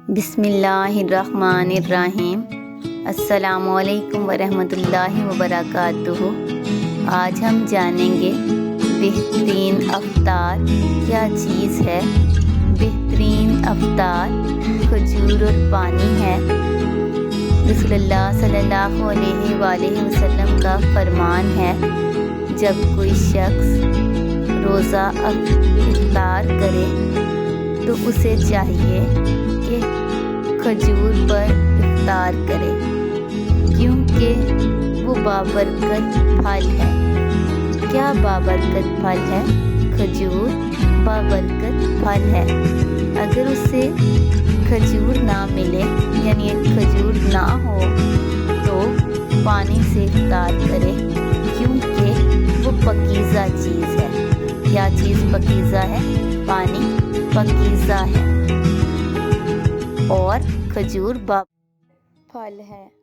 بسم اللہ الرحمن الرحیم۔ السلام علیکم ورحمۃ اللہ وبرکاتہ۔ آج ہم جانیں گے بہترین افطار کیا چیز ہے۔ بہترین افطار کھجور اور پانی ہے۔ رسول اللہ صلی اللہ علیہ وآلہ وسلم کا فرمان ہے، جب کوئی شخص روزہ افطار کرے تو اسے چاہیے کہ کھجور پر افطار کرے، کیونکہ وہ بابرکت پھل ہے۔ کیا بابرکت پھل ہے؟ کھجور بابرکت پھل ہے۔ اگر اسے کھجور نہ ملے، یعنی کھجور نہ ہو، تو پانی سے افطار کرے، کیونکہ وہ پاکیزہ چیز ہے۔ کیا چیز پاکیزہ ہے؟ پانی پاکیزہ ہے اور کھجور پھل ہے۔